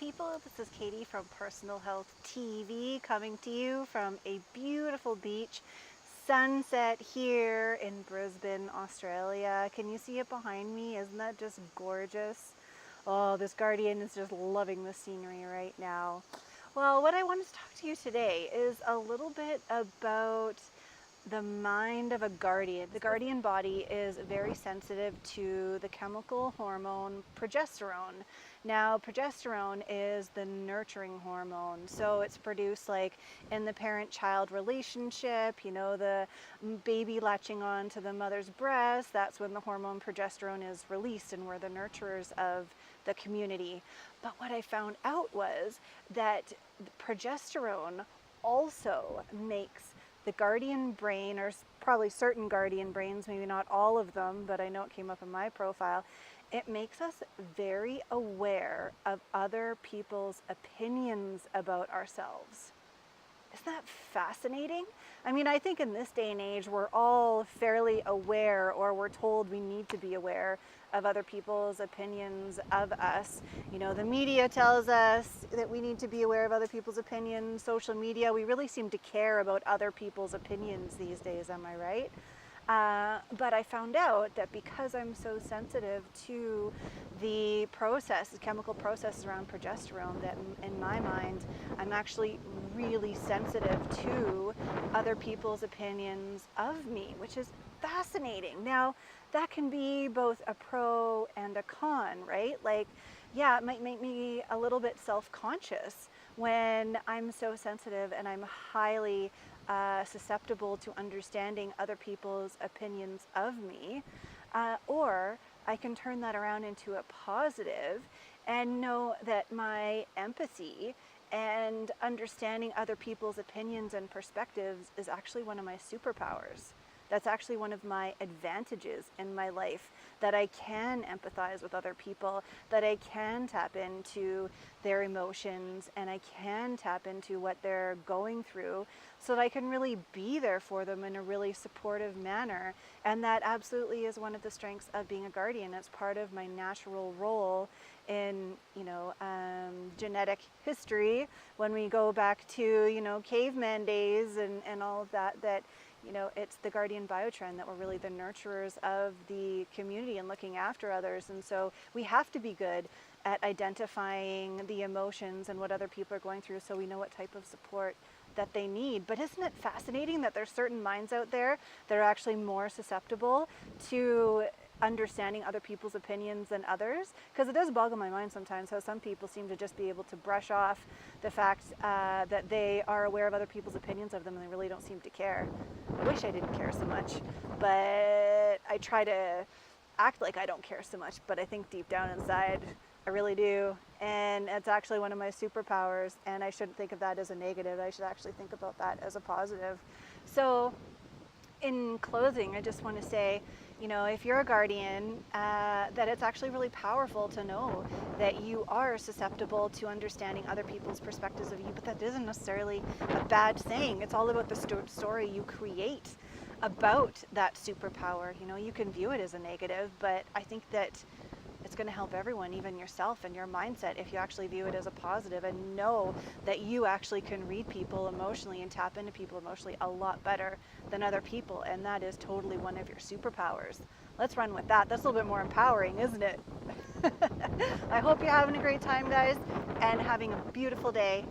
people, this is Katey from Personal Health TV, coming to you from a beautiful beach sunset here in Brisbane, Australia. Can you see it behind me? Isn't that just gorgeous? Oh, this guardian is just loving the scenery right now. Well, what I wanted to talk to you today is a little bit about the mind of a guardian. The guardian body is very sensitive to the chemical hormone progesterone. Now, progesterone is the nurturing hormone, so it's produced like in the parent-child relationship, you know, the baby latching on to the mother's breast. That's when the hormone progesterone is released, and we're the nurturers of the community. But what I found out was that progesterone also makes the guardian brain, or probably certain guardian brains, maybe not all of them, but I know it came up in my profile, it makes us very aware of other people's opinions about ourselves. Isn't that fascinating? I mean, I think in this day and age, we're all fairly aware, or we're told we need to be aware of other people's opinions of us. You know, the media tells us that we need to be aware of other people's opinions. Social media, we really seem to care about other people's opinions these days, am I right? But I found out that because I'm so sensitive to the chemical processes around progesterone, that in my mind, I'm actually really sensitive to other people's opinions of me, which is fascinating. Now, that can be both a pro and a con, right? Like, yeah, it might make me a little bit self-conscious when I'm so sensitive and I'm highly susceptible to understanding other people's opinions of me, or I can turn that around into a positive and know that my empathy and understanding other people's opinions and perspectives is actually one of my superpowers. That's actually one of my advantages in my life, that I can empathize with other people, that I can tap into their emotions, and I can tap into what they're going through, so that I can really be there for them in a really supportive manner. And that absolutely is one of the strengths of being a guardian. It's part of my natural role in, you know, genetic history. When we go back to, you know, caveman days and all of that, you know, it's the guardian biotrend, that we're really the nurturers of the community and looking after others. And so we have to be good at identifying the emotions and what other people are going through, so we know what type of support that they need. But isn't it fascinating that there's certain minds out there that are actually more susceptible to understanding other people's opinions than others? Because it does boggle my mind sometimes how some people seem to just be able to brush off the fact that they are aware of other people's opinions of them, and they really don't seem to care. I wish I didn't care so much, but I try to act like I don't care so much, but I think deep down inside I really do, and it's actually one of my superpowers, and I shouldn't think of that as a negative. I should actually think about that as a positive. So in closing, I just want to say, you know, if you're a guardian, that it's actually really powerful to know that you are susceptible to understanding other people's perspectives of you, but that isn't necessarily a bad thing. It's all about the story you create about that superpower. You know, you can view it as a negative, but I think that it's going to help everyone, even yourself and your mindset, if you actually view it as a positive and know that you actually can read people emotionally and tap into people emotionally a lot better than other people. And that is totally one of your superpowers. Let's run with that. That's a little bit more empowering, isn't it? I hope you're having a great time, guys, and having a beautiful day.